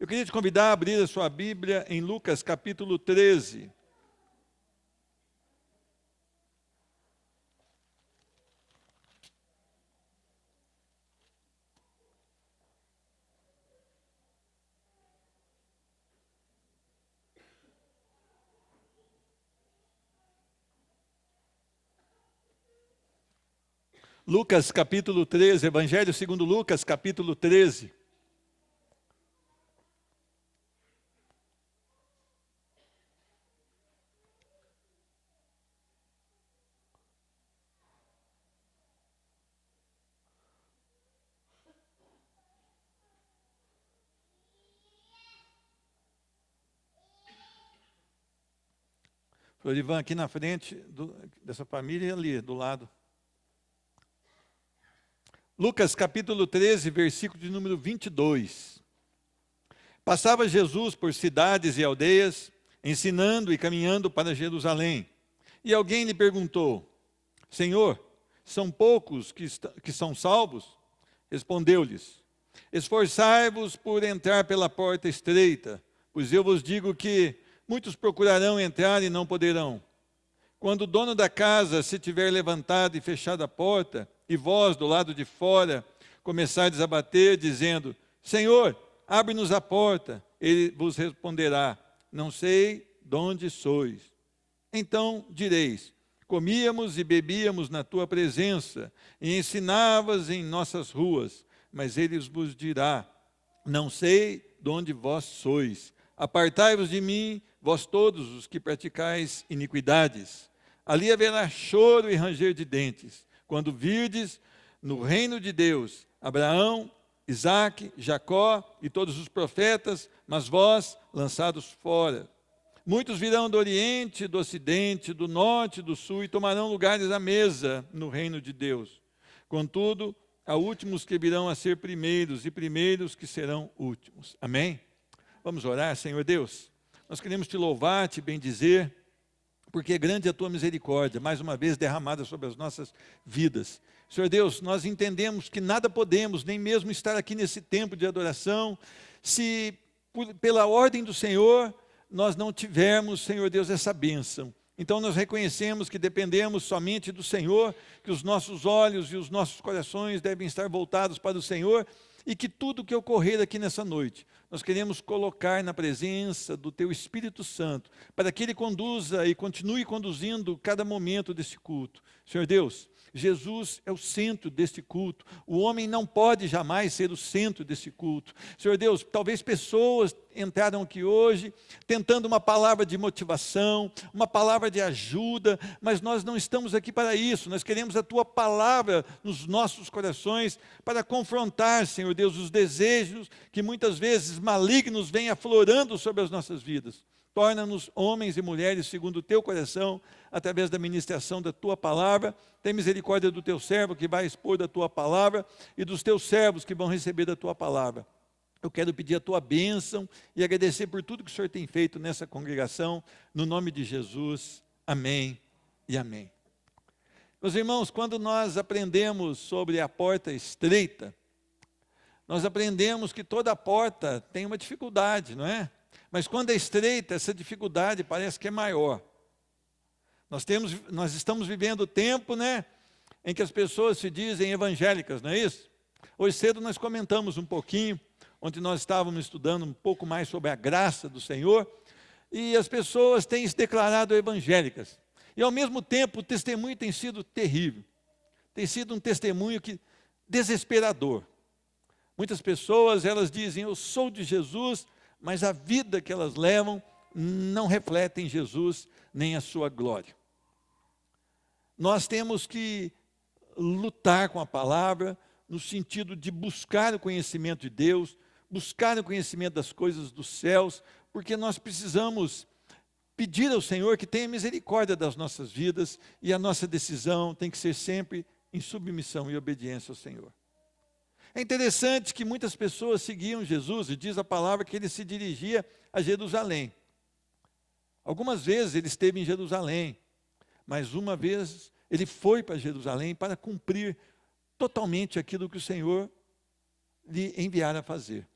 Eu queria te convidar a abrir a sua Bíblia em Lucas capítulo 13. Lucas capítulo 13, Evangelho segundo Lucas capítulo 13. Florivan, aqui na frente dessa família e ali do lado. Lucas capítulo 13, versículo de número 22. Passava Jesus por cidades e aldeias, ensinando e caminhando para Jerusalém. E alguém lhe perguntou: Senhor, são poucos que são salvos? Respondeu-lhes: Esforçai-vos por entrar pela porta estreita, pois eu vos digo que muitos procurarão entrar e não poderão. Quando o dono da casa se tiver levantado e fechado a porta, e vós, do lado de fora, começardes a bater, dizendo: Senhor, abre-nos a porta, ele vos responderá: Não sei de onde sois. Então direis: Comíamos e bebíamos na tua presença, e ensinavas em nossas ruas. Mas ele vos dirá: Não sei de onde vós sois. Apartai-vos de mim, vós todos os que praticais iniquidades. Ali haverá choro e ranger de dentes, quando virdes no reino de Deus Abraão, Isaque, Jacó e todos os profetas, mas vós lançados fora. Muitos virão do Oriente, do Ocidente, do Norte e do Sul e tomarão lugares à mesa no reino de Deus. Contudo, há últimos que virão a ser primeiros e primeiros que serão últimos. Amém? Vamos orar. Senhor Deus, nós queremos te louvar, te bendizer, porque grande é a tua misericórdia, mais uma vez derramada sobre as nossas vidas. Senhor Deus, nós entendemos que nada podemos, nem mesmo estar aqui nesse tempo de adoração, se pela ordem do Senhor nós não tivermos, Senhor Deus, essa bênção. Então nós reconhecemos que dependemos somente do Senhor, que os nossos olhos e os nossos corações devem estar voltados para o Senhor, e que tudo que ocorrer aqui nessa noite, nós queremos colocar na presença do Teu Espírito Santo, para que Ele conduza e continue conduzindo cada momento desse culto. Senhor Deus, Jesus é o centro deste culto. O homem não pode jamais ser o centro desse culto. Senhor Deus, talvez pessoas entraram aqui hoje tentando uma palavra de motivação, uma palavra de ajuda, mas nós não estamos aqui para isso. Nós queremos a Tua palavra nos nossos corações para confrontar, Senhor Deus, os desejos que muitas vezes malignos vêm aflorando sobre as nossas vidas. Torna-nos homens e mulheres segundo o Teu coração, através da ministração da Tua palavra. Tem misericórdia do Teu servo que vai expor da Tua palavra e dos Teus servos que vão receber da Tua palavra. Eu quero pedir a Tua bênção e agradecer por tudo que o Senhor tem feito nessa congregação, no nome de Jesus. Amém e amém. Meus irmãos, quando nós aprendemos sobre a porta estreita, nós aprendemos que toda porta tem uma dificuldade, não é? Mas quando é estreita, essa dificuldade parece que é maior. Nós estamos vivendo tempo, né, em que as pessoas se dizem evangélicas, não é isso? Hoje cedo nós comentamos um pouquinho, onde nós estávamos estudando um pouco mais sobre a graça do Senhor, e as pessoas têm se declarado evangélicas. E ao mesmo tempo o testemunho tem sido terrível. Tem sido um testemunho desesperador. Muitas pessoas, elas dizem: eu sou de Jesus, mas a vida que elas levam não reflete em Jesus nem a sua glória. Nós temos que lutar com a palavra, no sentido de buscar o conhecimento de Deus, buscar o conhecimento das coisas dos céus, porque nós precisamos pedir ao Senhor que tenha misericórdia das nossas vidas, e a nossa decisão tem que ser sempre em submissão e obediência ao Senhor. É interessante que muitas pessoas seguiam Jesus, e diz a palavra que ele se dirigia a Jerusalém. Algumas vezes ele esteve em Jerusalém, mas uma vez ele foi para Jerusalém para cumprir totalmente aquilo que o Senhor lhe enviara a fazer.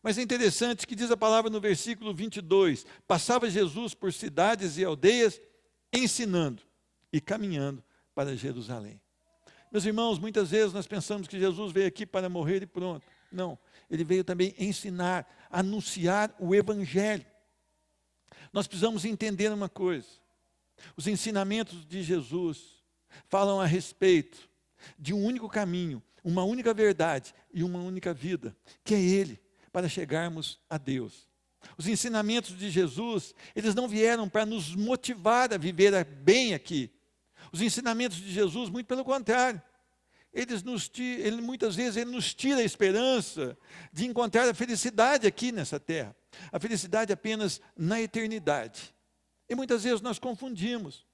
Mas é interessante que diz a palavra no versículo 22, passava Jesus por cidades e aldeias, ensinando e caminhando para Jerusalém. Meus irmãos, muitas vezes nós pensamos que Jesus veio aqui para morrer e pronto. Não, ele veio também ensinar, anunciar o Evangelho. Nós precisamos entender uma coisa: os ensinamentos de Jesus falam a respeito de um único caminho, uma única verdade e uma única vida, que é Ele, para chegarmos a Deus. Os ensinamentos de Jesus, eles não vieram para nos motivar a viver bem aqui. Os ensinamentos de Jesus, muito pelo contrário, muitas vezes ele nos tira a esperança de encontrar a felicidade aqui nessa terra, a felicidade apenas na eternidade. E muitas vezes nós confundimos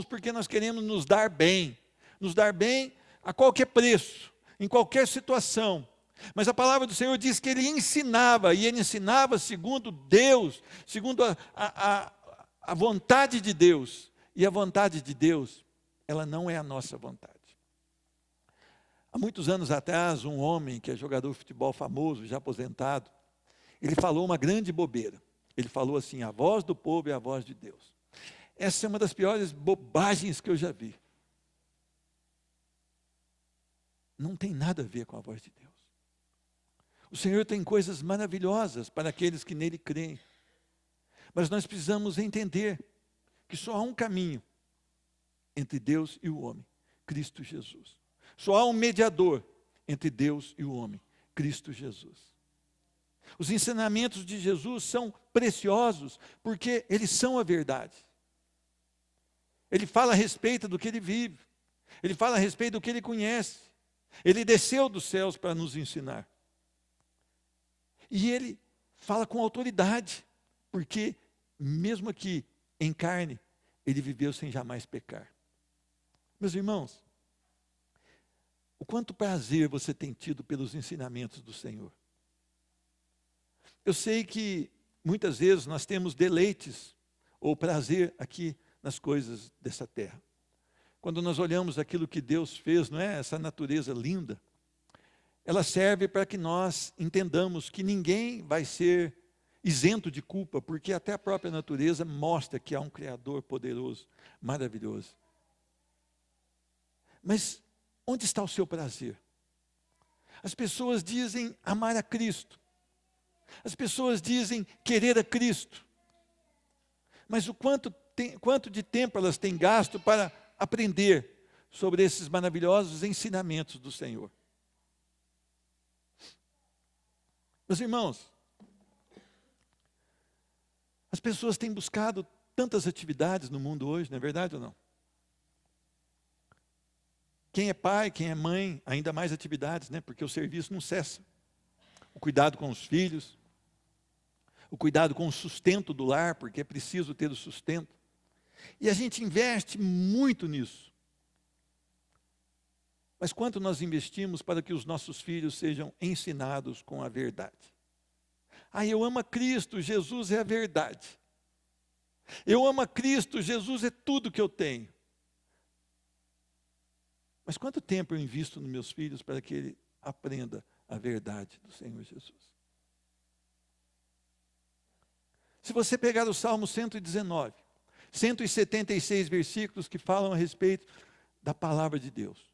porque nós queremos nos dar bem a qualquer preço, em qualquer situação. Mas a palavra do Senhor diz que ele ensinava, e ele ensinava segundo Deus, segundo a vontade de Deus. E a vontade de Deus, ela não é a nossa vontade. Há muitos anos atrás, um homem que é jogador de futebol famoso, já aposentado, ele falou uma grande bobeira. Ele falou assim: a voz do povo é a voz de Deus. Essa é uma das piores bobagens que eu já vi. Não tem nada a ver com a voz de Deus. O Senhor tem coisas maravilhosas para aqueles que nele creem. Mas nós precisamos entender que só há um caminho entre Deus e o homem, Cristo Jesus. Só há um mediador entre Deus e o homem, Cristo Jesus. Os ensinamentos de Jesus são preciosos porque eles são a verdade. Ele fala a respeito do que ele vive. Ele fala a respeito do que ele conhece. Ele desceu dos céus para nos ensinar. E ele fala com autoridade, porque mesmo aqui, em carne, ele viveu sem jamais pecar. Meus irmãos, o quanto prazer você tem tido pelos ensinamentos do Senhor. Eu sei que muitas vezes nós temos deleites ou prazer aqui nas coisas dessa terra. Quando nós olhamos aquilo que Deus fez, não é? Essa natureza linda, ela serve para que nós entendamos que ninguém vai ser isento de culpa, porque até a própria natureza mostra que há um Criador poderoso, maravilhoso. Mas onde está o seu prazer? As pessoas dizem amar a Cristo. As pessoas dizem querer a Cristo. Mas o quanto de tempo elas têm gasto para aprender sobre esses maravilhosos ensinamentos do Senhor? Meus irmãos, as pessoas têm buscado tantas atividades no mundo hoje, não é verdade ou não? Quem é pai, quem é mãe, ainda mais atividades, né? Porque o serviço não cessa. O cuidado com os filhos, o cuidado com o sustento do lar, porque é preciso ter o sustento. E a gente investe muito nisso. Mas quanto nós investimos para que os nossos filhos sejam ensinados com a verdade? Eu amo a Cristo, Jesus é a verdade. Eu amo a Cristo, Jesus é tudo que eu tenho. Mas quanto tempo eu invisto nos meus filhos para que ele aprenda a verdade do Senhor Jesus? Se você pegar o Salmo 119, 176 versículos que falam a respeito da palavra de Deus.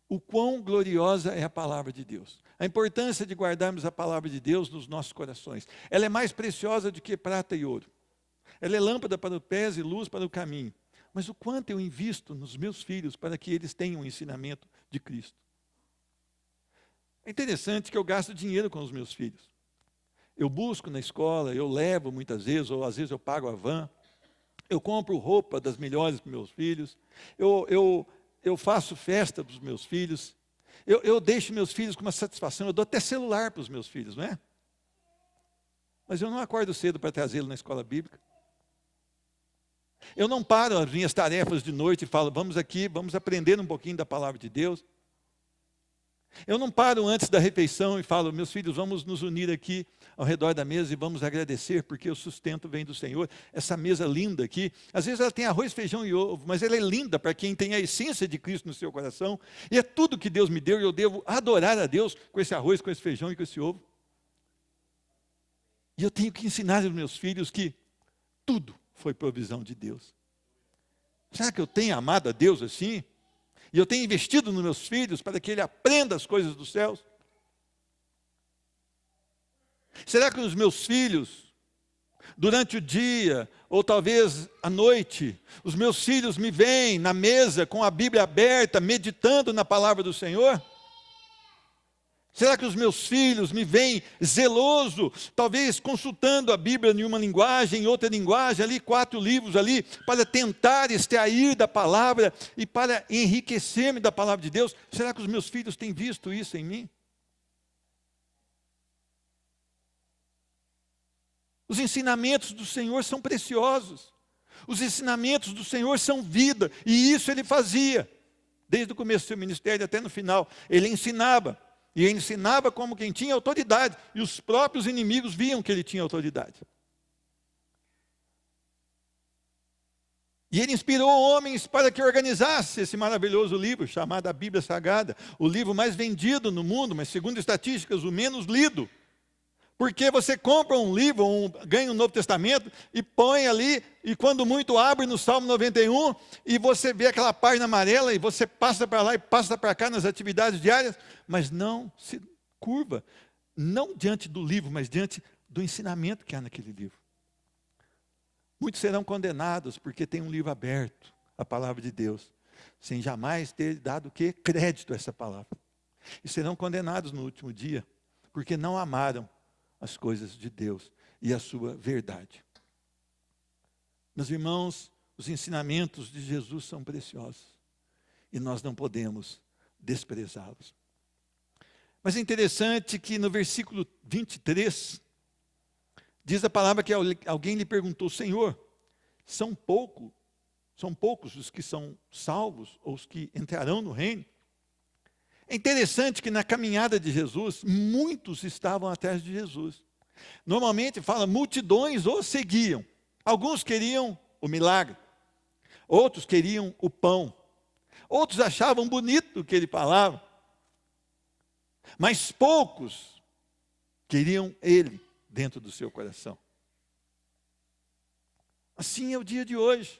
O quão gloriosa é a palavra de Deus. A importância de guardarmos a palavra de Deus nos nossos corações. Ela é mais preciosa do que prata e ouro. Ela é lâmpada para os pés e luz para o caminho. Mas o quanto eu invisto nos meus filhos para que eles tenham o ensinamento de Cristo. É interessante que eu gasto dinheiro com os meus filhos. Eu busco na escola, eu levo muitas vezes, ou às vezes eu pago a van. Eu compro roupa das melhores para os meus filhos. Eu faço festa para os meus filhos. Eu deixo meus filhos com uma satisfação. Eu dou até celular para os meus filhos, não é? Mas eu não acordo cedo para trazê-lo na escola bíblica. Eu não paro as minhas tarefas de noite e falo, vamos aqui, vamos aprender um pouquinho da palavra de Deus. Eu não paro antes da refeição e falo, meus filhos, vamos nos unir aqui ao redor da mesa e vamos agradecer, porque o sustento vem do Senhor. Essa mesa linda aqui, às vezes ela tem arroz, feijão e ovo, mas ela é linda para quem tem a essência de Cristo no seu coração. E é tudo que Deus me deu e eu devo adorar a Deus com esse arroz, com esse feijão e com esse ovo. E eu tenho que ensinar aos meus filhos que tudo foi provisão de Deus. Será que eu tenho amado a Deus assim? E eu tenho investido nos meus filhos para que ele aprenda as coisas dos céus? Será que os meus filhos, durante o dia, ou talvez à noite, os meus filhos me veem na mesa com a Bíblia aberta, meditando na palavra do Senhor? Será que os meus filhos me veem zeloso, talvez consultando a Bíblia em uma linguagem, em outra linguagem, ali 4 livros ali, para tentar extrair da palavra e para enriquecer-me da palavra de Deus? Será que os meus filhos têm visto isso em mim? Os ensinamentos do Senhor são preciosos. Os ensinamentos do Senhor são vida. E isso ele fazia. Desde o começo do seu ministério até no final. Ele ensinava. E ele ensinava como quem tinha autoridade. E os próprios inimigos viam que ele tinha autoridade. E ele inspirou homens para que organizasse esse maravilhoso livro, chamado a Bíblia Sagrada. O livro mais vendido no mundo, mas segundo estatísticas, o menos lido. Porque você compra um livro, ganha um Novo Testamento e põe ali, e quando muito abre no Salmo 91, e você vê aquela página amarela, e você passa para lá e passa para cá nas atividades diárias, mas não se curva, não diante do livro, mas diante do ensinamento que há naquele livro. Muitos serão condenados porque tem um livro aberto, a palavra de Deus, sem jamais ter dado o quê? Crédito a essa palavra. E serão condenados no último dia, porque não amaram as coisas de Deus e a sua verdade. Meus irmãos, os ensinamentos de Jesus são preciosos e nós não podemos desprezá-los. Mas é interessante que no versículo 23, diz a palavra que alguém lhe perguntou: Senhor, são poucos os que são salvos ou os que entrarão no reino? É interessante que na caminhada de Jesus, muitos estavam atrás de Jesus. Normalmente fala, multidões o seguiam. Alguns queriam o milagre, outros queriam o pão, outros achavam bonito o que ele falava, mas poucos queriam ele dentro do seu coração. Assim é o dia de hoje.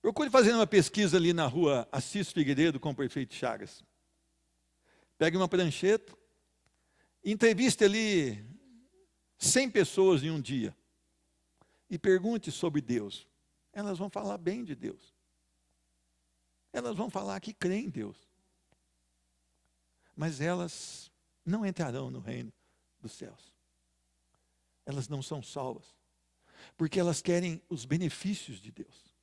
Procure fazer uma pesquisa ali na rua Assis Figueiredo com o prefeito Chagas. Pegue uma prancheta, entreviste ali 100 pessoas em um dia e pergunte sobre Deus. Elas vão falar bem de Deus. Elas vão falar que creem em Deus. Mas elas não entrarão no reino dos céus. Elas não são salvas, porque elas querem os benefícios de Deus.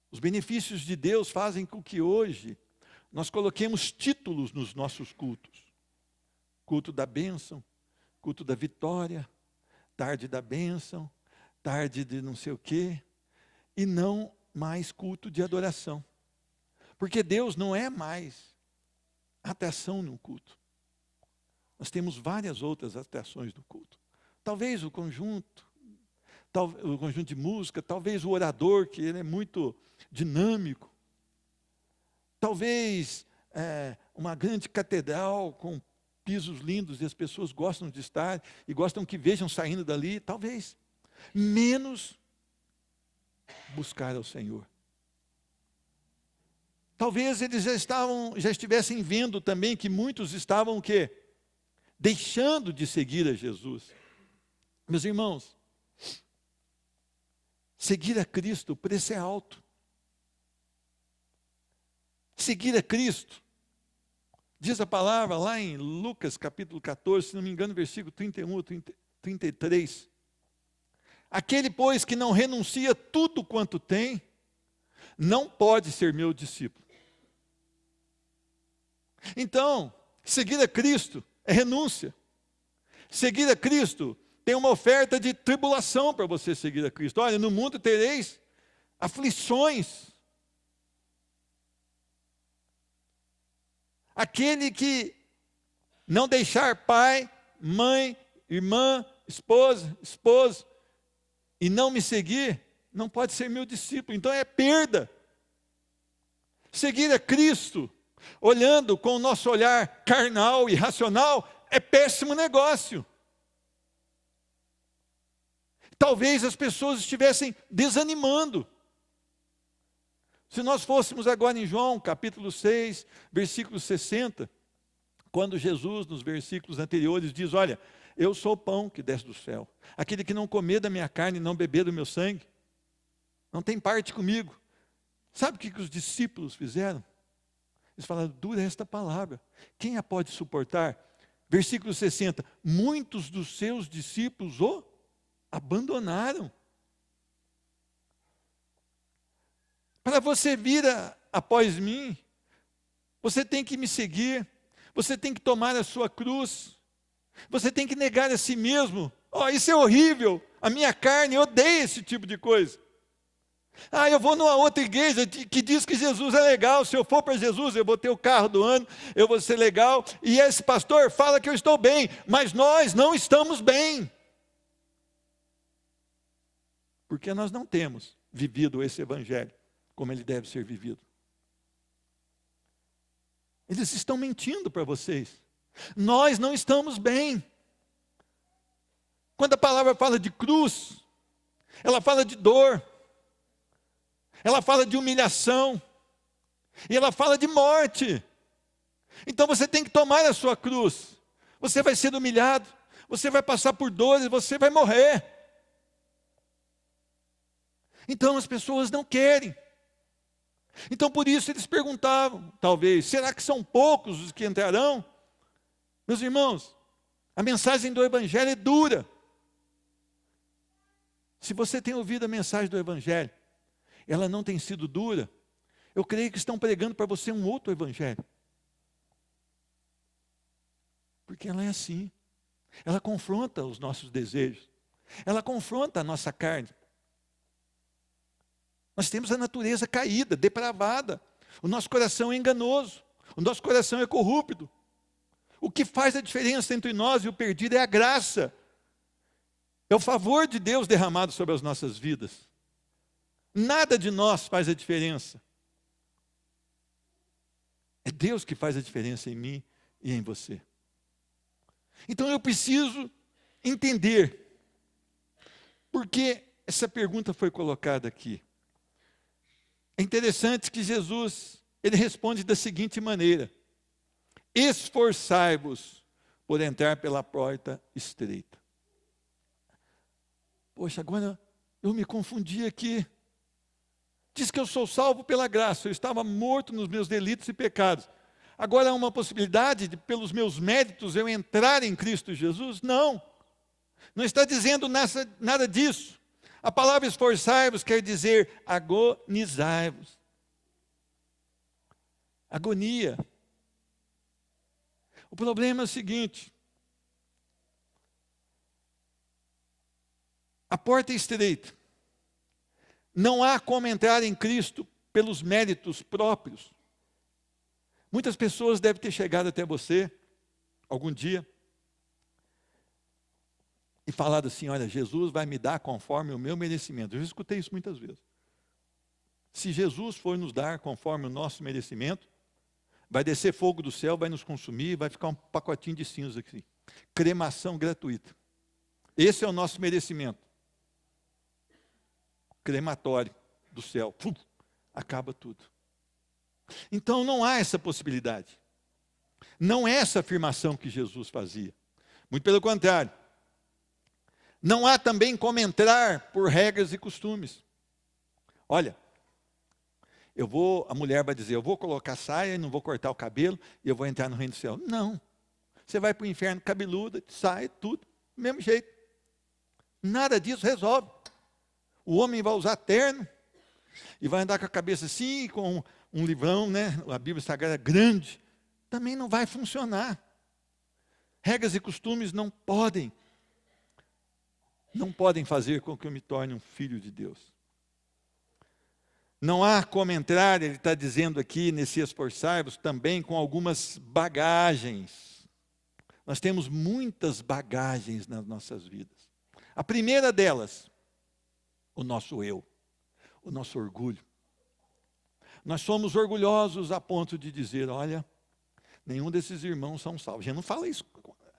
Os benefícios de Deus fazem com que hoje nós coloquemos títulos nos nossos cultos. Culto da bênção, culto da vitória, tarde da bênção, tarde de não sei o quê, e não mais culto de adoração. Porque Deus não é mais atração no culto. Nós temos várias outras atrações do culto. Talvez o conjunto de música, talvez o orador, que ele é muito dinâmico. Talvez uma grande catedral com pisos lindos e as pessoas gostam de estar e gostam que vejam saindo dali. Talvez menos buscar ao Senhor. Talvez eles já estivessem vendo também que muitos estavam o quê? Deixando de seguir a Jesus. Meus irmãos, seguir a Cristo, o preço é alto. Seguir a Cristo, diz a palavra lá em Lucas capítulo 14, se não me engano, versículo 31 ou 33. Aquele, pois, que não renuncia tudo quanto tem, não pode ser meu discípulo. Então, seguir a Cristo é renúncia. Seguir a Cristo tem uma oferta de tribulação para você seguir a Cristo. Olha, no mundo tereis aflições. Aquele que não deixar pai, mãe, irmã, esposo, e não me seguir, não pode ser meu discípulo. Então é perda. Seguir a Cristo, olhando com o nosso olhar carnal e racional, é péssimo negócio. Talvez as pessoas estivessem desanimando. Se nós fôssemos agora em João, capítulo 6, versículo 60, quando Jesus, nos versículos anteriores, diz, olha, eu sou o pão que desce do céu. Aquele que não comer da minha carne e não beber do meu sangue, não tem parte comigo. Sabe o que os discípulos fizeram? Eles falaram, dura esta palavra, quem a pode suportar? Versículo 60, muitos dos seus discípulos o abandonaram. Para você vir após mim, você tem que me seguir, você tem que tomar a sua cruz, você tem que negar a si mesmo. Isso é horrível, a minha carne odeia esse tipo de coisa. Eu vou numa outra igreja que diz que Jesus é legal, se eu for para Jesus eu vou ter o carro do ano, eu vou ser legal, e esse pastor fala que eu estou bem, mas nós não estamos bem. Porque nós não temos vivido esse evangelho como ele deve ser vivido. Eles estão mentindo para vocês. Nós não estamos bem. Quando a palavra fala de cruz, ela fala de dor, ela fala de humilhação, e ela fala de morte. Então você tem que tomar a sua cruz. Você vai ser humilhado, você vai passar por dores, você vai morrer. Então as pessoas não querem. Então por isso eles perguntavam, talvez, será que são poucos os que entrarão? Meus irmãos, a mensagem do Evangelho é dura. Se você tem ouvido a mensagem do Evangelho, ela não tem sido dura, eu creio que estão pregando para você um outro Evangelho. Porque ela é assim, ela confronta os nossos desejos, ela confronta a nossa carne. Nós temos a natureza caída, depravada. O nosso coração é enganoso. O nosso coração é corrupto. O que faz a diferença entre nós e o perdido é a graça. É o favor de Deus derramado sobre as nossas vidas. Nada de nós faz a diferença. É Deus que faz a diferença em mim e em você. Então eu preciso entender por que essa pergunta foi colocada aqui. É interessante que Jesus, ele responde da seguinte maneira: esforçai-vos por entrar pela porta estreita. Poxa, agora eu me confundi aqui. Diz que eu sou salvo pela graça, eu estava morto nos meus delitos e pecados. Agora há uma possibilidade de, pelos meus méritos, eu entrar em Cristo Jesus? Não, não está dizendo nada disso. A palavra esforçai-vos quer dizer agonizai-vos. Agonia. O problema é o seguinte: a porta é estreita. Não há como entrar em Cristo pelos méritos próprios. Muitas pessoas devem ter chegado até você algum dia e falado assim: olha, Jesus vai me dar conforme o meu merecimento. Eu já escutei isso muitas vezes. Se Jesus for nos dar conforme o nosso merecimento, vai descer fogo do céu, vai nos consumir, vai ficar um pacotinho de cinza aqui. Cremação gratuita. Esse é o nosso merecimento. Crematório do céu. Acaba tudo. Então não há essa possibilidade. Não é essa afirmação que Jesus fazia. Muito pelo contrário. Não há também como entrar por regras e costumes. Olha, a mulher vai dizer, eu vou colocar saia e não vou cortar o cabelo e eu vou entrar no reino do céu. Não. Você vai para o inferno cabeluda, saia, tudo, do mesmo jeito. Nada disso resolve. O homem vai usar terno e vai andar com a cabeça assim, com um livrão, né? A Bíblia Sagrada grande. Também não vai funcionar. Regras e costumes não podem fazer com que eu me torne um filho de Deus. Não há como entrar, ele está dizendo aqui, nesse esforçar-vos, também com algumas bagagens. Nós temos muitas bagagens nas nossas vidas. A primeira delas, o nosso eu, o nosso orgulho. Nós somos orgulhosos a ponto de dizer, olha, nenhum desses irmãos são salvos. A gente não fala isso,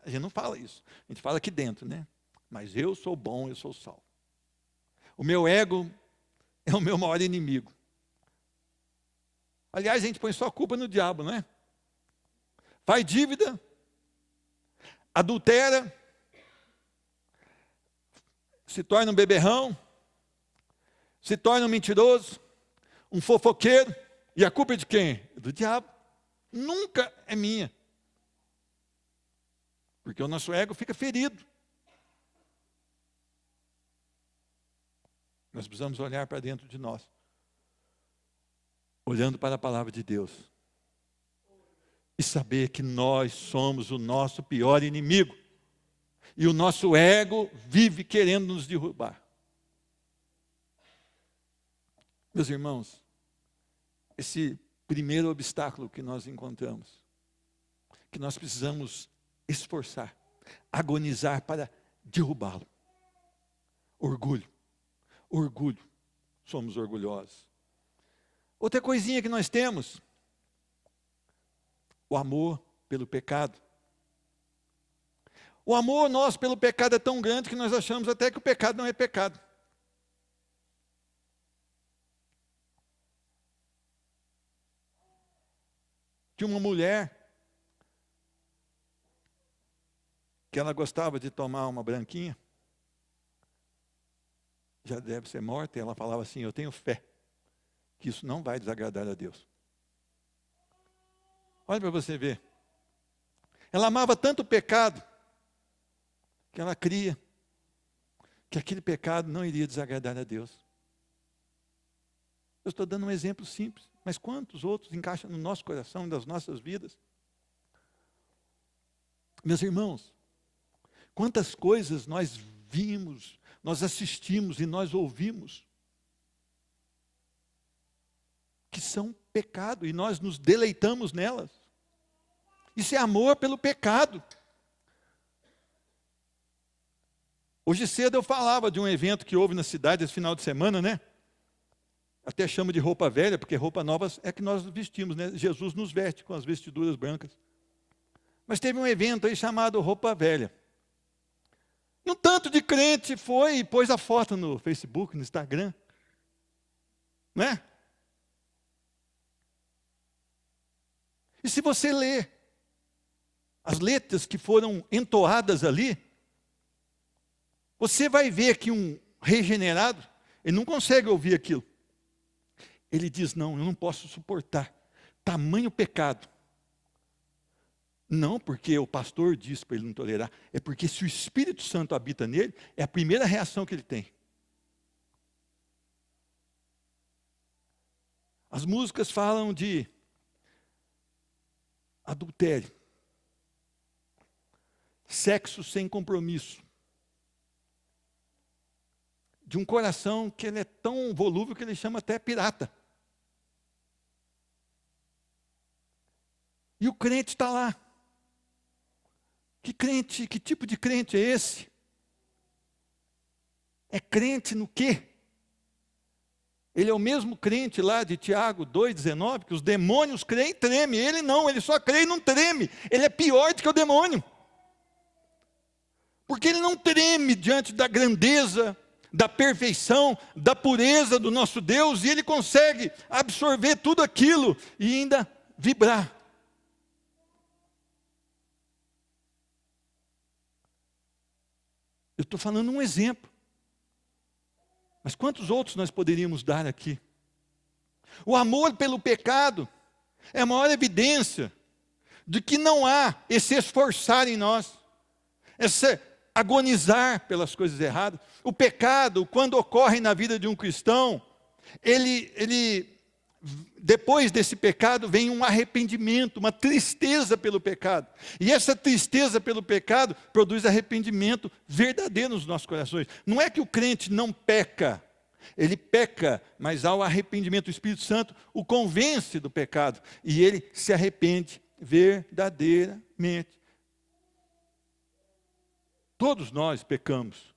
a gente fala aqui dentro, né? Mas eu sou bom, eu sou salvo. O meu ego é o meu maior inimigo. Aliás, a gente põe só a culpa no diabo, não é? Faz dívida, adultera, se torna um beberrão, se torna um mentiroso, um fofoqueiro. E a culpa é de quem? Do diabo. Nunca é minha. Porque o nosso ego fica ferido. Nós precisamos olhar para dentro de nós. Olhando para a palavra de Deus. E saber que nós somos o nosso pior inimigo. E o nosso ego vive querendo nos derrubar. Meus irmãos, esse primeiro obstáculo que nós encontramos, que nós precisamos esforçar, agonizar para derrubá-lo. Orgulho. Orgulho. Somos orgulhosos. Outra coisinha que nós temos, o amor pelo pecado. O amor nosso pelo pecado é tão grande que nós achamos até que o pecado não é pecado. Tinha uma mulher que ela gostava de tomar uma branquinha, já deve ser morta, e ela falava assim: eu tenho fé que isso não vai desagradar a Deus. Olha para você ver. Ela amava tanto o pecado, que ela cria que aquele pecado não iria desagradar a Deus. Eu estou dando um exemplo simples, mas quantos outros encaixam no nosso coração e nas nossas vidas? Meus irmãos, quantas coisas nós vimos, nós assistimos e nós ouvimos, que são pecado, e nós nos deleitamos nelas. Isso é amor pelo pecado. Hoje cedo eu falava de um evento que houve na cidade esse final de semana, né? Até chamo de roupa velha, porque roupa nova é que nós vestimos, né? Jesus nos veste com as vestiduras brancas. Mas teve um evento aí chamado Roupa Velha. E um tanto de crente foi e pôs a foto no Facebook, no Instagram. Não é? E se você ler as letras que foram entoadas ali, você vai ver que um regenerado, ele não consegue ouvir aquilo. Ele diz: não, eu não posso suportar tamanho pecado. Não porque o pastor disse para ele não tolerar, é porque se o Espírito Santo habita nele, é a primeira reação que ele tem. As músicas falam de adultério, sexo sem compromisso, de um coração que ele é tão volúvel que ele chama até pirata. E o crente está lá. Que crente, que tipo de crente é esse? É crente no quê? Ele é o mesmo crente lá de Tiago 2,19, que os demônios creem e tremem. Ele não, ele só crê e não treme. Ele é pior do que o demônio. Porque ele não treme diante da grandeza, da perfeição, da pureza do nosso Deus, e ele consegue absorver tudo aquilo e ainda vibrar. Eu estou falando um exemplo. Mas quantos outros nós poderíamos dar aqui? O amor pelo pecado é a maior evidência de que não há esse esforçar em nós, esse agonizar pelas coisas erradas. O pecado, quando ocorre na vida de um cristão, depois desse pecado vem um arrependimento, uma tristeza pelo pecado. E essa tristeza pelo pecado produz arrependimento verdadeiro nos nossos corações. Não é que o crente não peca, ele peca, mas há o arrependimento. O Espírito Santo o convence do pecado e ele se arrepende verdadeiramente. Todos nós pecamos.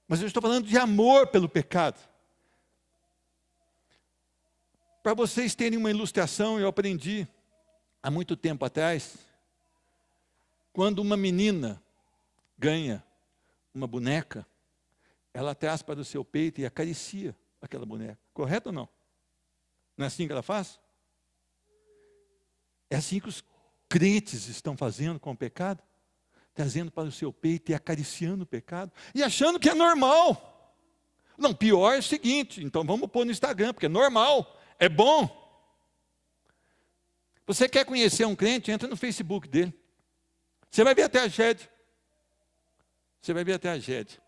Mas eu estou falando de amor pelo pecado. Para vocês terem uma ilustração, eu aprendi há muito tempo atrás, quando uma menina ganha uma boneca, ela traz para o seu peito e acaricia aquela boneca. Correto ou não? Não é assim que ela faz? É assim que os crentes estão fazendo com o pecado? Trazendo para o seu peito e acariciando o pecado. E achando que é normal. Não, pior é o seguinte, então vamos pôr no Instagram, porque é normal, é bom. Você quer conhecer um crente, entra no Facebook dele. Você vai ver a tragédia. Você vai ver a tragédia.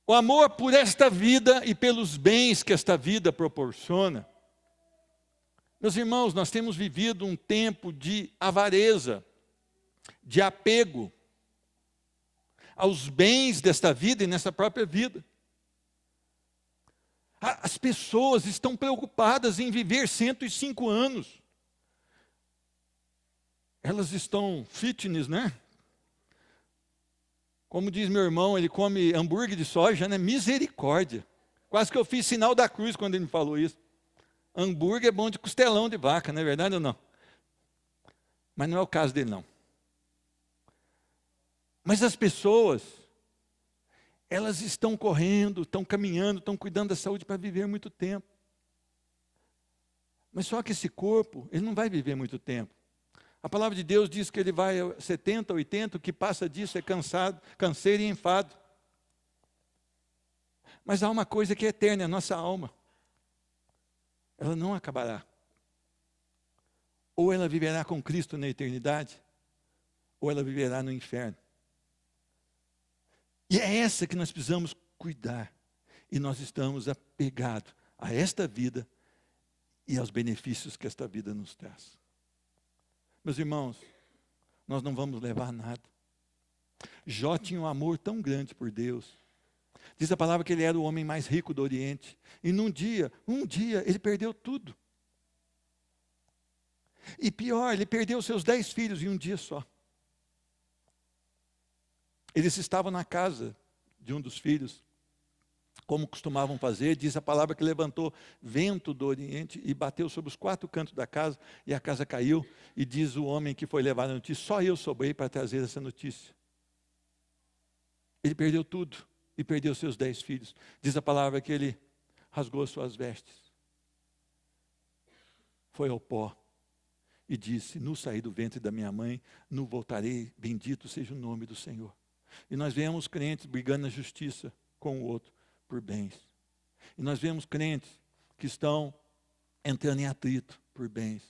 O amor por esta vida e pelos bens que esta vida proporciona. Meus irmãos, nós temos vivido um tempo de avareza, de apego aos bens desta vida e nessa própria vida. As pessoas estão preocupadas em viver 105 anos. Elas estão fitness, né? Como diz meu irmão, ele come hambúrguer de soja, né? Misericórdia. Quase que eu fiz sinal da cruz quando ele me falou isso. Hambúrguer é bom de costelão de vaca, não é verdade ou não? Mas não é o caso dele, não. Mas as pessoas, elas estão correndo, estão caminhando, estão cuidando da saúde para viver muito tempo. Mas só que esse corpo, ele não vai viver muito tempo. A palavra de Deus diz que ele vai a 70, 80, o que passa disso é canseiro e enfado. Mas há uma coisa que é eterna, é a nossa alma. Ela não acabará. Ou ela viverá com Cristo na eternidade, ou ela viverá no inferno. E é essa que nós precisamos cuidar. E nós estamos apegados a esta vida e aos benefícios que esta vida nos traz. Meus irmãos, nós não vamos levar nada. Jó tinha um amor tão grande por Deus. Diz a palavra que ele era o homem mais rico do Oriente. E um dia, ele perdeu tudo. E pior, ele perdeu seus 10 filhos em um dia só. Eles estavam na casa de um dos filhos, como costumavam fazer. Diz a palavra que levantou vento do Oriente e bateu sobre os 4 cantos da casa, e a casa caiu. E diz o homem que foi levar a notícia: só eu sobrei para trazer essa notícia. Ele perdeu tudo e perdeu seus 10 filhos. Diz a palavra que ele rasgou suas vestes, foi ao pó e disse: no saí do ventre da minha mãe, no voltarei, bendito seja o nome do Senhor. E nós vemos crentes brigando na justiça com o outro por bens. E nós vemos crentes que estão entrando em atrito por bens,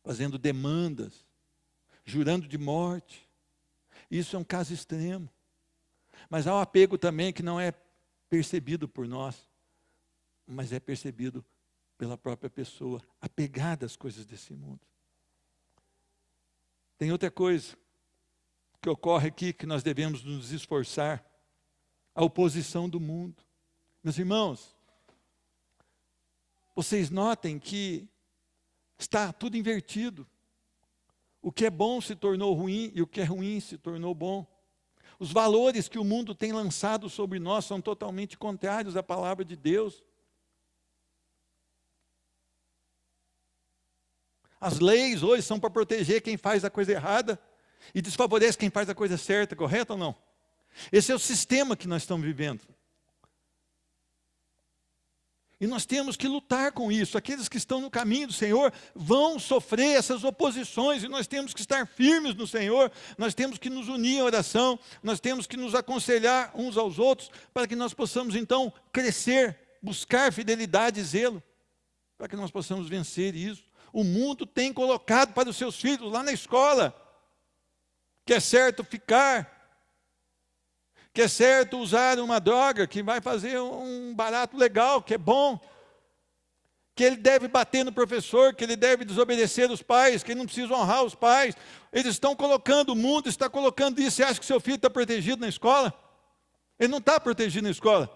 fazendo demandas, jurando de morte. Isso é um caso extremo. Mas há um apego também que não é percebido por nós, mas é percebido pela própria pessoa, apegada às coisas desse mundo. Tem outra coisa que ocorre aqui, que nós devemos nos esforçar: a oposição do mundo. Meus irmãos, vocês notem que está tudo invertido. O que é bom se tornou ruim e o que é ruim se tornou bom. Os valores que o mundo tem lançado sobre nós são totalmente contrários à palavra de Deus. As leis hoje são para proteger quem faz a coisa errada e desfavorece quem faz a coisa certa, correto ou não? Esse é o sistema que nós estamos vivendo. E nós temos que lutar com isso. Aqueles que estão no caminho do Senhor vão sofrer essas oposições, e nós temos que estar firmes no Senhor, nós temos que nos unir em oração, nós temos que nos aconselhar uns aos outros, para que nós possamos então crescer, buscar fidelidade e zelo, para que nós possamos vencer isso. O mundo tem colocado para os seus filhos lá na escola que é certo ficar, que é certo usar uma droga que vai fazer um barato legal, que é bom, que ele deve bater no professor, que ele deve desobedecer os pais, que ele não precisa honrar os pais. Eles estão colocando, o mundo está colocando isso. Você acha que seu filho está protegido na escola? Ele não está protegido na escola.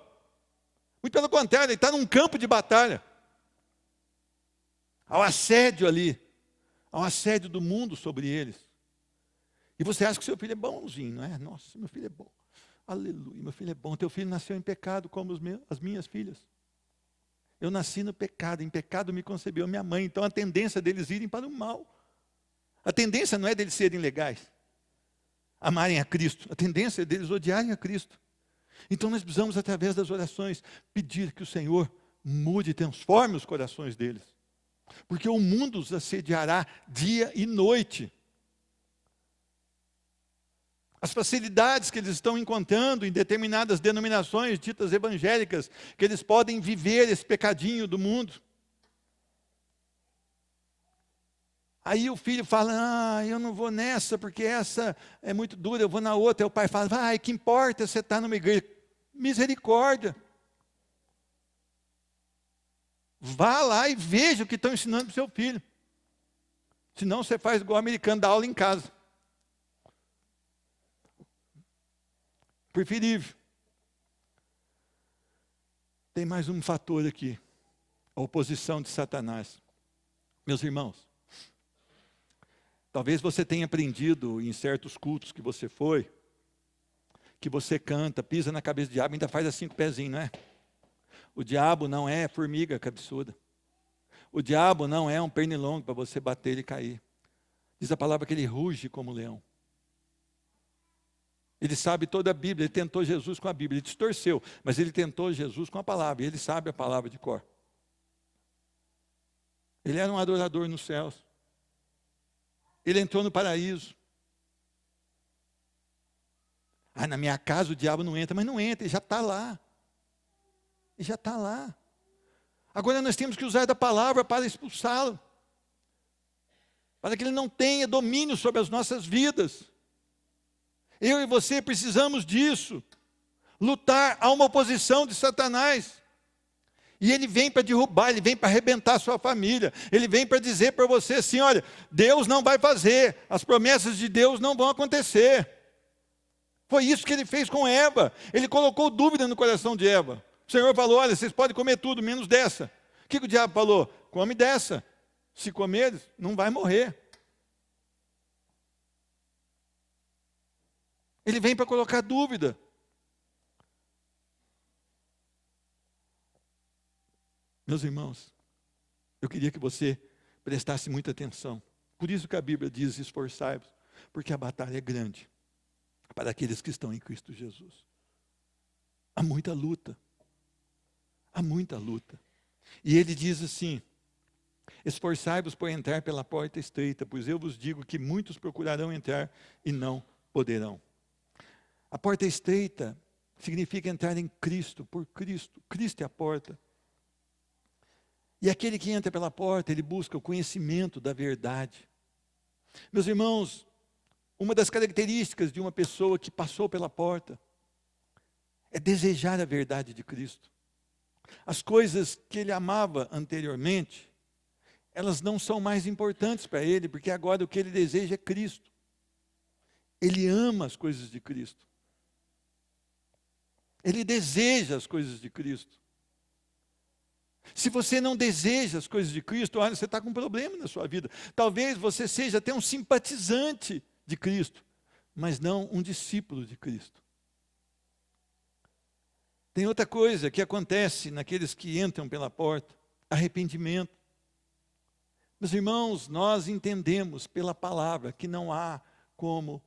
Muito pelo contrário, ele está num campo de batalha. Há um assédio ali, há um assédio do mundo sobre eles. E você acha que seu filho é bonzinho, não é? Nossa, meu filho é bom. Aleluia, meu filho é bom. Teu filho nasceu em pecado como as minhas filhas. Eu nasci no pecado, em pecado me concebeu minha mãe. Então a tendência deles irem para o mal. A tendência não é deles serem legais. amarem a Cristo. A tendência deles odiarem a Cristo. Então nós precisamos, através das orações, pedir que o Senhor mude e transforme os corações deles. Porque o mundo os assediará dia e noite. As facilidades que eles estão encontrando em determinadas denominações ditas evangélicas, que eles podem viver esse pecadinho do mundo. Aí o filho fala, eu não vou nessa, porque essa é muito dura, eu vou na outra. Aí o pai fala, vai, que importa você estar numa igreja. Misericórdia. Vá lá e veja o que estão ensinando para o seu filho. Senão você faz igual o americano, dá aula em casa. Preferível. Tem mais um fator aqui. A oposição de Satanás. Meus irmãos, talvez você tenha aprendido em certos cultos que você foi, que você canta, pisa na cabeça do diabo e ainda faz assim com o pezinho, não é? O diabo não é formiga cabeçuda. O diabo não é um pernilongo para você bater e cair. Diz a palavra que ele ruge como leão. Ele sabe toda a Bíblia, ele tentou Jesus com a Bíblia, ele distorceu, mas ele tentou Jesus com a palavra, e ele sabe a palavra de cor. Ele era um adorador nos céus. Ele entrou no paraíso. Na minha casa o diabo não entra, mas não entra, ele já está lá. Ele já está lá. Agora nós temos que usar da palavra para expulsá-lo. Para que ele não tenha domínio sobre as nossas vidas. Eu e você precisamos disso. Lutar a uma oposição de Satanás. E ele vem para derrubar, ele vem para arrebentar a sua família. Ele vem para dizer para você assim, olha, Deus não vai fazer. As promessas de Deus não vão acontecer. Foi isso que ele fez com Eva. Ele colocou dúvida no coração de Eva. O Senhor falou, olha, vocês podem comer tudo, menos dessa. O que o diabo falou? Come dessa. Se comer, não vai morrer. Ele vem para colocar dúvida. Meus irmãos, eu queria que você prestasse muita atenção. Por isso que a Bíblia diz, esforçai-vos, porque a batalha é grande para aqueles que estão em Cristo Jesus. Há muita luta. Há muita luta. E ele diz assim, esforçai-vos por entrar pela porta estreita, pois eu vos digo que muitos procurarão entrar e não poderão. A porta estreita significa entrar em Cristo, por Cristo. Cristo é a porta. E aquele que entra pela porta, ele busca o conhecimento da verdade. Meus irmãos, uma das características de uma pessoa que passou pela porta é desejar a verdade de Cristo. As coisas que ele amava anteriormente, elas não são mais importantes para ele, porque agora o que ele deseja é Cristo. Ele ama as coisas de Cristo. Ele deseja as coisas de Cristo. Se você não deseja as coisas de Cristo, olha, você está com um problema na sua vida. Talvez você seja até um simpatizante de Cristo, mas não um discípulo de Cristo. Tem outra coisa que acontece naqueles que entram pela porta, arrependimento. Meus irmãos, nós entendemos pela palavra que não há como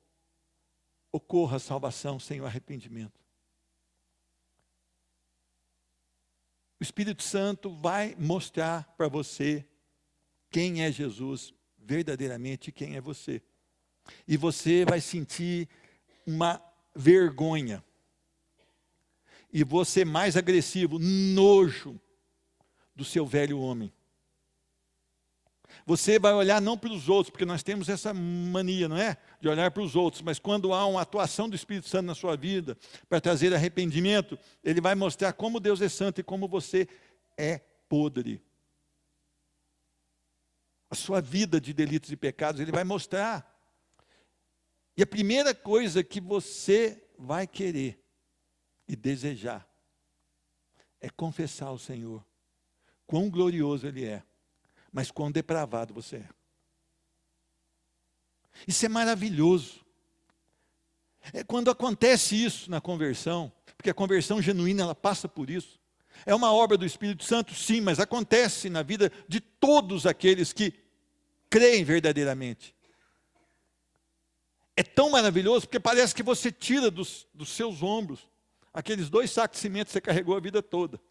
ocorra salvação sem o arrependimento. O Espírito Santo vai mostrar para você quem é Jesus verdadeiramente e quem é você. E você vai sentir uma vergonha. E você mais agressivo, nojo do seu velho homem. Você vai olhar não para os outros, porque nós temos essa mania, não é? De olhar para os outros, mas quando há uma atuação do Espírito Santo na sua vida, para trazer arrependimento, ele vai mostrar como Deus é santo e como você é podre. A sua vida de delitos e pecados, ele vai mostrar. E a primeira coisa que você vai querer e desejar é confessar ao Senhor quão glorioso Ele é, mas quão depravado você é. Isso é maravilhoso. É quando acontece isso na conversão, porque a conversão genuína, ela passa por isso. É uma obra do Espírito Santo, sim, mas acontece na vida de todos aqueles que creem verdadeiramente. é tão maravilhoso, porque parece que você tira dos seus ombros aqueles 2 sacos de cimento que você carregou a vida toda.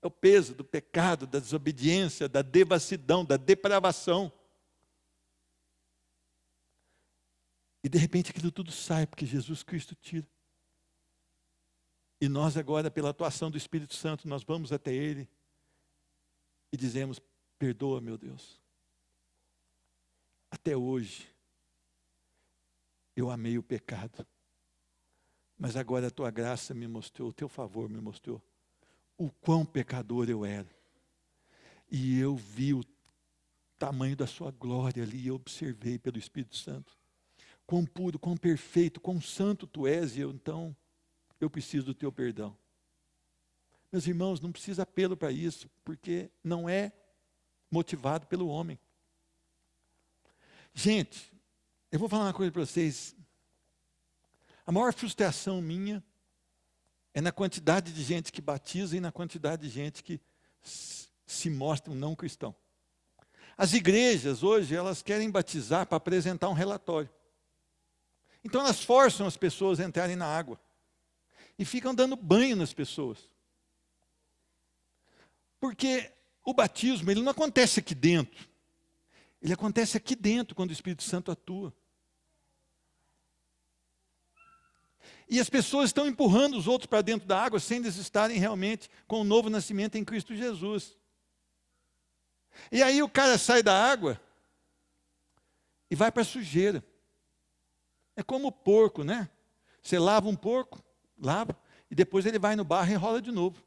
É o peso do pecado, da desobediência, da devassidão, da depravação. E de repente aquilo tudo sai, porque Jesus Cristo tira. E nós agora, pela atuação do Espírito Santo, nós vamos até Ele e dizemos: perdoa, meu Deus. Até hoje, eu amei o pecado. Mas agora a Tua graça me mostrou, o Teu favor me mostrou o quão pecador eu era. E eu vi o tamanho da Sua glória ali, e observei pelo Espírito Santo. Quão puro, quão perfeito, quão santo Tu és, e eu preciso do Teu perdão. Meus irmãos, não precisa apelo para isso, porque não é motivado pelo homem. Gente, eu vou falar uma coisa para vocês. A maior frustração minha é na quantidade de gente que batiza e na quantidade de gente que se mostra um não cristão. As igrejas hoje, elas querem batizar para apresentar um relatório. Então elas forçam as pessoas a entrarem na água. E ficam dando banho nas pessoas. Porque o batismo, ele não acontece aqui dentro. Ele acontece aqui dentro, quando o Espírito Santo atua. E as pessoas estão empurrando os outros para dentro da água, sem eles estarem realmente com o novo nascimento em Cristo Jesus. E aí o cara sai da água e vai para a sujeira. É como o porco, né? Você lava um porco, lava, e depois ele vai no barro e rola de novo.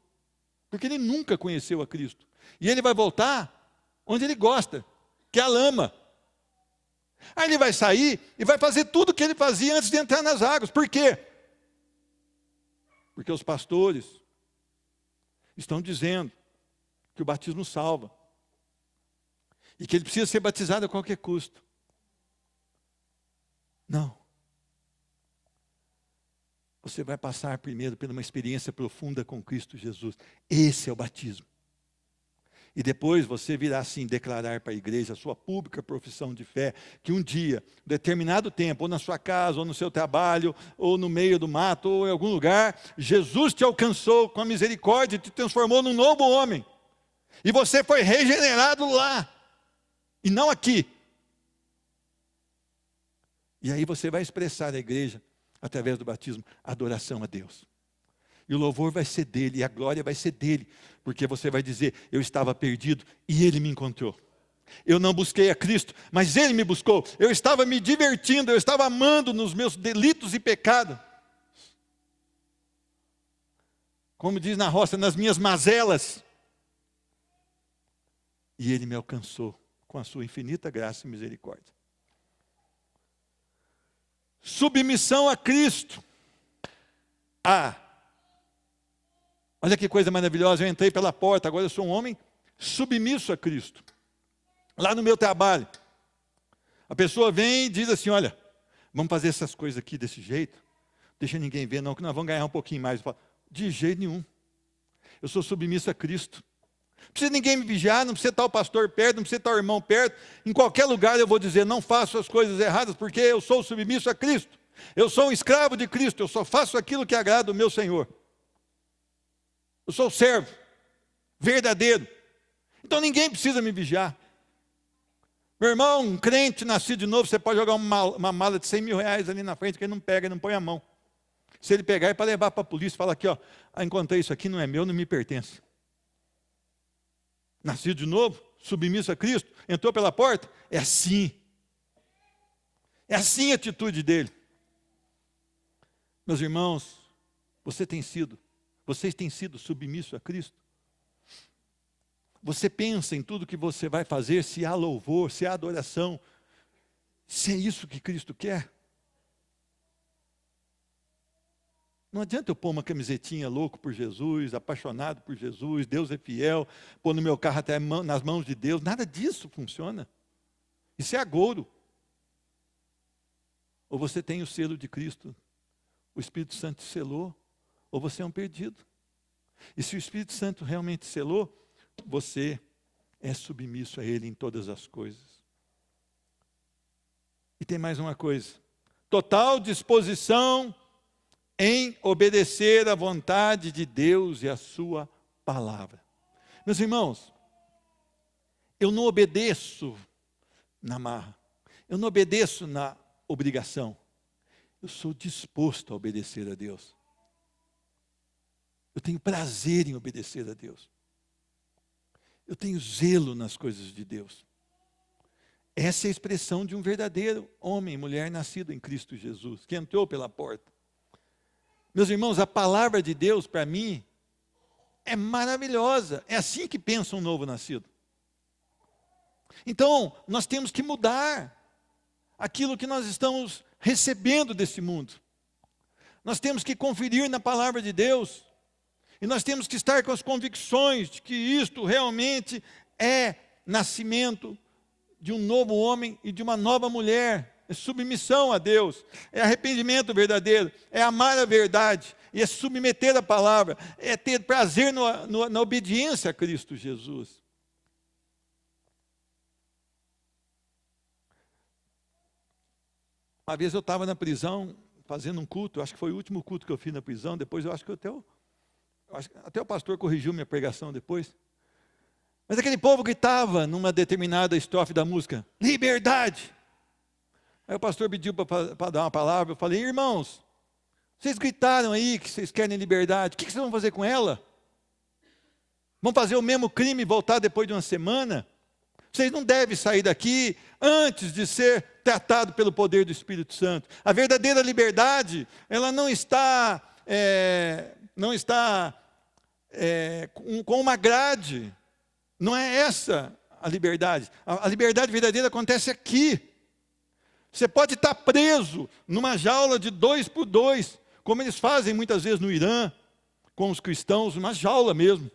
Porque ele nunca conheceu a Cristo. E ele vai voltar onde ele gosta, que é a lama. Aí ele vai sair e vai fazer tudo o que ele fazia antes de entrar nas águas. Por quê? Porque os pastores estão dizendo que o batismo salva. E que ele precisa ser batizado a qualquer custo. Não. Você vai passar primeiro por uma experiência profunda com Cristo Jesus. Esse é o batismo. E depois você virá assim declarar para a igreja a sua pública profissão de fé, que um dia, determinado tempo, ou na sua casa, ou no seu trabalho, ou no meio do mato, ou em algum lugar, Jesus te alcançou com a misericórdia e te transformou num novo homem. E você foi regenerado lá, e não aqui. E aí você vai expressar à igreja, através do batismo, adoração a Deus. E o louvor vai ser dele, e a glória vai ser dele, porque você vai dizer: eu estava perdido e ele me encontrou. Eu não busquei a Cristo, mas ele me buscou. Eu estava me divertindo, eu estava amando nos meus delitos e pecados. Como diz na roça, nas minhas mazelas. E ele me alcançou com a sua infinita graça e misericórdia. Submissão a Cristo. Olha que coisa maravilhosa, eu entrei pela porta, agora eu sou um homem submisso a Cristo. Lá no meu trabalho, a pessoa vem e diz assim: olha, vamos fazer essas coisas aqui desse jeito, deixa ninguém ver não, que nós vamos ganhar um pouquinho mais. Eu falo: de jeito nenhum, eu sou submisso a Cristo. Não precisa ninguém me vigiar, não precisa estar o pastor perto, não precisa estar o irmão perto. Em qualquer lugar eu vou dizer: não faço as coisas erradas, porque eu sou submisso a Cristo. Eu sou um escravo de Cristo, eu só faço aquilo que agrada o meu Senhor. Eu sou servo, verdadeiro. Então ninguém precisa me vigiar. Meu irmão, um crente nascido de novo, você pode jogar uma mala de 100 mil reais ali na frente, que ele não pega, ele não põe a mão. Se ele pegar, é para levar para a polícia, fala aqui, ó, encontrei isso aqui, não é meu, não me pertence. Nascido de novo, submisso a Cristo, entrou pela porta, é assim. É assim a atitude dele. Meus irmãos, vocês têm sido submissos a Cristo? Você pensa em tudo que você vai fazer, se há louvor, se há adoração, se é isso que Cristo quer? Não adianta eu pôr uma camisetinha louco por Jesus, apaixonado por Jesus, Deus é fiel, pôr no meu carro até nas mãos de Deus, nada disso funciona. Isso é agouro. Ou você tem o selo de Cristo, o Espírito Santo te selou, ou você é um perdido. E se o Espírito Santo realmente selou, você é submisso a Ele em todas as coisas. E tem mais uma coisa: total disposição em obedecer à vontade de Deus e à sua palavra. Meus irmãos, eu não obedeço na marra, eu não obedeço na obrigação, eu sou disposto a obedecer a Deus. Eu tenho prazer em obedecer a Deus. Eu tenho zelo nas coisas de Deus. Essa é a expressão de um verdadeiro homem e mulher nascido em Cristo Jesus, que entrou pela porta. Meus irmãos, a palavra de Deus para mim é maravilhosa. É assim que pensa um novo nascido. Então, nós temos que mudar aquilo que nós estamos recebendo desse mundo. Nós temos que conferir na palavra de Deus. E nós temos que estar com as convicções de que isto realmente é nascimento de um novo homem e de uma nova mulher. É submissão a Deus, é arrependimento verdadeiro, é amar a verdade, e é submeter a palavra, é ter prazer na obediência a Cristo Jesus. Uma vez eu estava na prisão, fazendo um culto, acho que foi o último culto que eu fiz na prisão, depois eu acho que até o pastor corrigiu minha pregação depois. Mas aquele povo gritava numa determinada estrofe da música: liberdade! Aí o pastor pediu para dar uma palavra. Eu falei: irmãos, vocês gritaram aí que vocês querem liberdade, o que vocês vão fazer com ela? Vão fazer o mesmo crime e voltar depois de uma semana? Vocês não devem sair daqui antes de ser tratado pelo poder do Espírito Santo. A verdadeira liberdade, ela não está com uma grade. Não é essa a liberdade. A liberdade verdadeira acontece aqui. Você pode estar preso numa jaula de 2 por 2, como eles fazem muitas vezes no Irã, com os cristãos, uma jaula mesmo.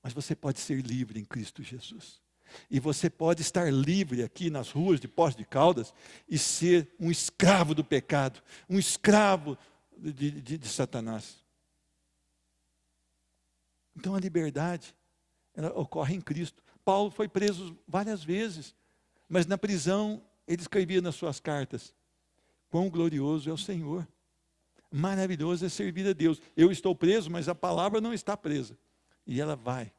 Mas você pode ser livre em Cristo Jesus. E você pode estar livre aqui nas ruas de Poços de Caldas e ser um escravo do pecado, um escravo de Satanás. Então a liberdade, ela ocorre em Cristo. Paulo foi preso várias vezes, mas na prisão ele escrevia nas suas cartas: quão glorioso é o Senhor, maravilhoso é servir a Deus. Eu estou preso, mas a palavra não está presa. E ela vai.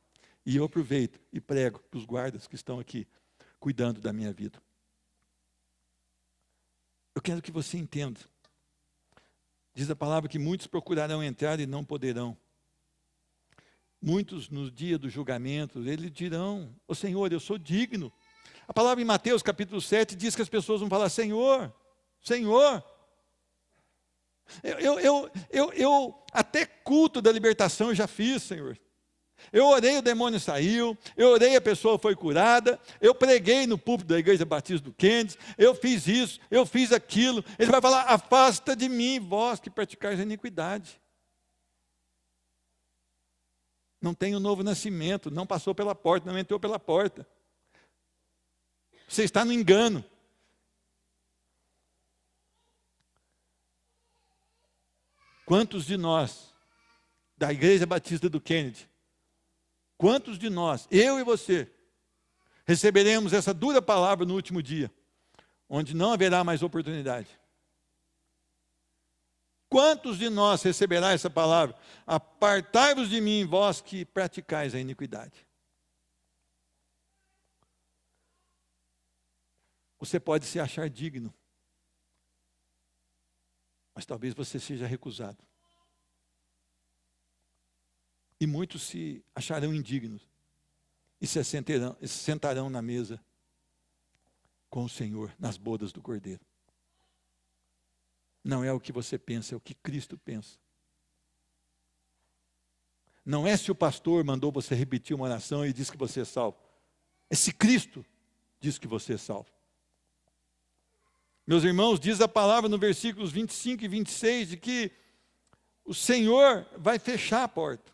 E eu aproveito e prego para os guardas que estão aqui, cuidando da minha vida. Eu quero que você entenda. Diz a palavra que muitos procurarão entrar e não poderão. Muitos no dia do julgamento, eles dirão: ô Senhor, eu sou digno. A palavra em Mateus capítulo 7 diz que as pessoas vão falar: Senhor, Senhor. Eu até culto da libertação eu já fiz, Senhor. Eu orei, o demônio saiu. Eu orei, a pessoa foi curada. Eu preguei no púlpito da Igreja Batista do Kennedy. Eu fiz isso, eu fiz aquilo. Ele vai falar: afasta de mim, vós que praticais a iniquidade. Não tem um novo nascimento, não passou pela porta, não entrou pela porta. Você está no engano. Quantos de nós, da Igreja Batista do Kennedy, quantos de nós, eu e você, receberemos essa dura palavra no último dia, onde não haverá mais oportunidade? Quantos de nós receberá essa palavra? Apartai-vos de mim, vós que praticais a iniquidade. Você pode se achar digno, mas talvez você seja recusado. E muitos se acharão indignos e se sentarão na mesa com o Senhor, nas bodas do Cordeiro. Não é o que você pensa, é o que Cristo pensa. Não é se o pastor mandou você repetir uma oração e diz que você é salvo. É se Cristo diz que você é salvo. Meus irmãos, diz a palavra no versículos 25 e 26 de que o Senhor vai fechar a porta.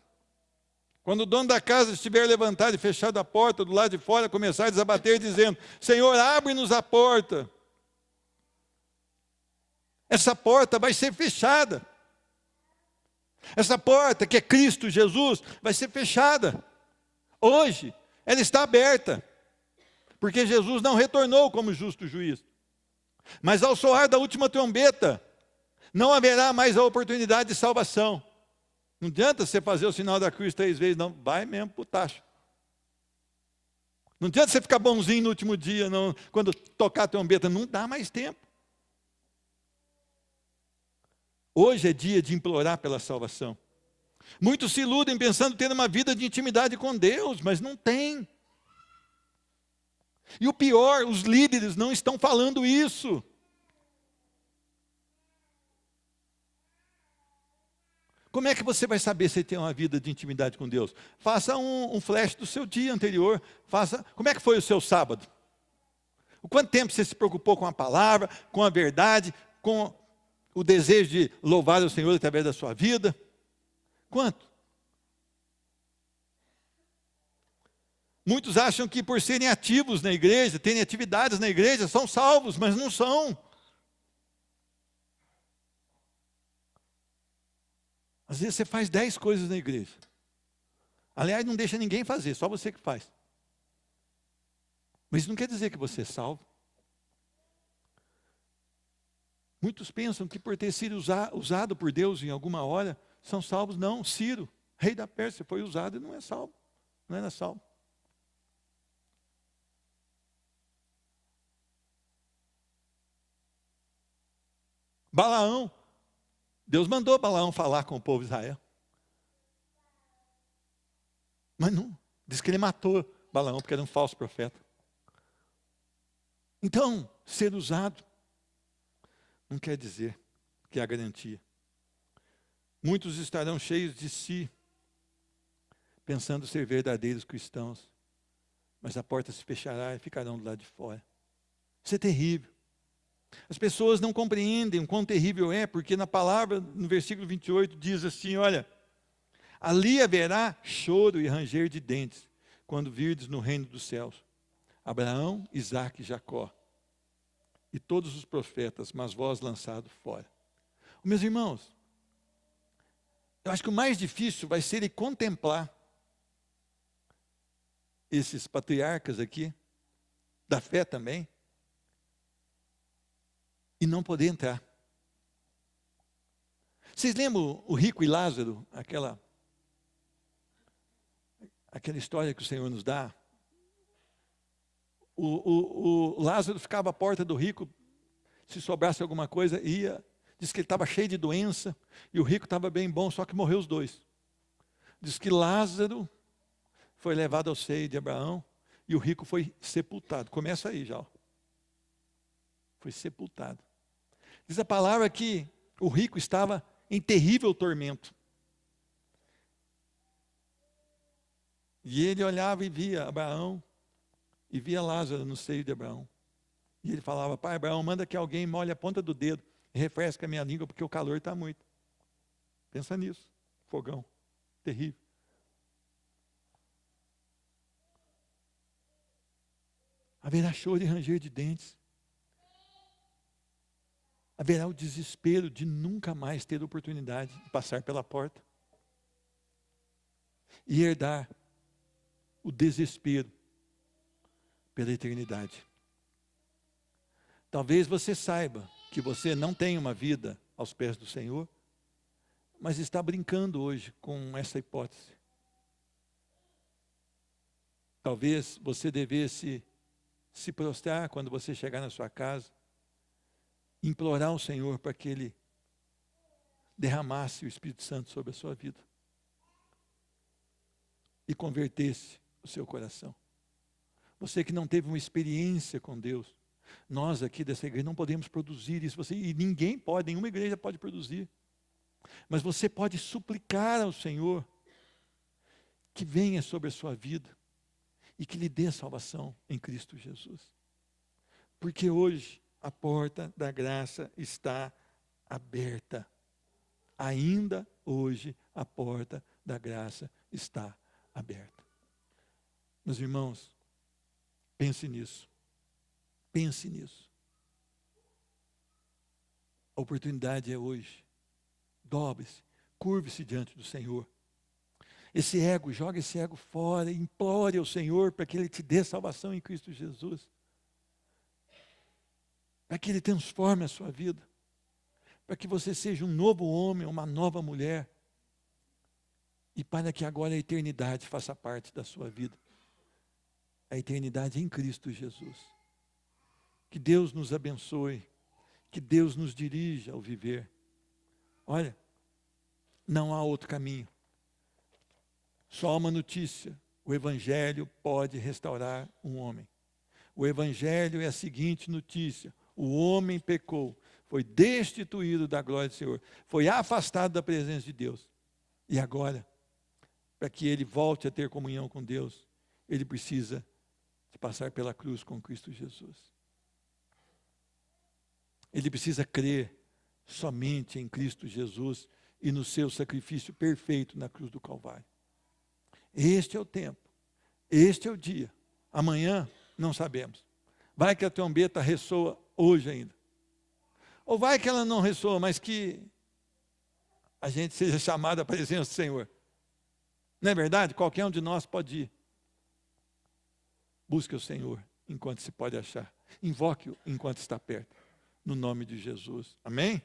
Quando o dono da casa estiver levantado e fechado a porta, do lado de fora começar a desabater, dizendo: Senhor, abre-nos a porta. Essa porta vai ser fechada. Essa porta, que é Cristo Jesus, vai ser fechada. Hoje, ela está aberta. porque Jesus não retornou como justo juiz. Mas ao soar da última trombeta, não haverá mais a oportunidade de salvação. Não adianta você fazer o sinal da cruz 3 vezes, não. Vai mesmo pro tacho. Não adianta você ficar bonzinho no último dia, não. Quando tocar a trombeta, não dá mais tempo. Hoje é dia de implorar pela salvação. Muitos se iludem pensando ter uma vida de intimidade com Deus, mas não tem. E o pior, os líderes não estão falando isso. Como é que você vai saber se tem uma vida de intimidade com Deus? Faça um flash do seu dia anterior. Como é que foi o seu sábado? O quanto tempo você se preocupou com a palavra, com a verdade, com o desejo de louvar o Senhor através da sua vida? Quanto? Muitos acham que por serem ativos na igreja, terem atividades na igreja, são salvos, mas não são. Às vezes você faz 10 coisas na igreja. Aliás, não deixa ninguém fazer, só você que faz. Mas isso não quer dizer que você é salvo. Muitos pensam que por ter sido usado por Deus em alguma hora, são salvos. Não, Ciro, rei da Pérsia, foi usado e não é salvo. Não era salvo. Balaão, Deus mandou Balaão falar com o povo de Israel. Mas não, diz que ele matou Balaão porque era um falso profeta. Então, ser usado não quer dizer que há garantia. Muitos estarão cheios de si, pensando ser verdadeiros cristãos, mas a porta se fechará e ficarão do lado de fora. Isso é terrível. As pessoas não compreendem o quão terrível é, porque na palavra, no versículo 28, diz assim, olha, ali haverá choro e ranger de dentes, quando virdes no reino dos céus Abraão, Isaque e Jacó, e todos os profetas, mas vós lançado fora. Meus irmãos, eu acho que o mais difícil vai ser contemplar esses patriarcas aqui, da fé também, e não poder entrar. Vocês lembram o rico e Lázaro, aquela história que o Senhor nos dá? O Lázaro ficava à porta do rico, se sobrasse alguma coisa, ia. Diz que ele estava cheio de doença, e o rico estava bem bom, só que morreu os dois. Diz que Lázaro foi levado ao seio de Abraão, e o rico foi sepultado. Começa aí já. Foi sepultado. Diz a palavra que o rico estava em terrível tormento. E ele olhava e via Abraão, e via Lázaro no seio de Abraão. E ele falava, pai Abraão, manda que alguém molhe a ponta do dedo e refresque a minha língua, porque o calor está muito. Pensa nisso, fogão, terrível. Haverá choro e ranger de dentes. Haverá o desespero de nunca mais ter oportunidade de passar pela porta. E herdar o desespero pela eternidade. Talvez você saiba que você não tem uma vida aos pés do Senhor, mas está brincando hoje com essa hipótese. Talvez você devesse se prostrar quando você chegar na sua casa, implorar ao Senhor para que Ele derramasse o Espírito Santo sobre a sua vida e convertesse o seu coração. Você que não teve uma experiência com Deus, nós aqui dessa igreja não podemos produzir isso, e ninguém pode, nenhuma igreja pode produzir. Mas você pode suplicar ao Senhor que venha sobre a sua vida e que lhe dê a salvação em Cristo Jesus. Porque hoje a porta da graça está aberta. Ainda hoje a porta da graça está aberta. Meus irmãos, pense nisso. Pense nisso. A oportunidade é hoje. Dobre-se, curve-se diante do Senhor. esse ego, joga esse ego fora, implore ao Senhor para que Ele te dê salvação em Cristo Jesus. Para que Ele transforme a sua vida. Para que você seja um novo homem, uma nova mulher. E para que agora a eternidade faça parte da sua vida. A eternidade em Cristo Jesus. Que Deus nos abençoe. Que Deus nos dirija ao viver. Olha, não há outro caminho. Só uma notícia: o Evangelho pode restaurar um homem. O Evangelho é a seguinte notícia: o homem pecou, foi destituído da glória do Senhor, foi afastado da presença de Deus. E agora, para que ele volte a ter comunhão com Deus, ele precisa de passar pela cruz com Cristo Jesus. Ele precisa crer somente em Cristo Jesus e no seu sacrifício perfeito na cruz do Calvário. Este é o tempo, este é o dia. Amanhã não sabemos. Vai que a trombeta ressoa hoje ainda. Ou vai que ela não ressoa, mas que a gente seja chamado à presença do Senhor. Não é verdade? Qualquer um de nós pode ir. Busque o Senhor enquanto se pode achar. Invoque-o enquanto está perto. No nome de Jesus. Amém?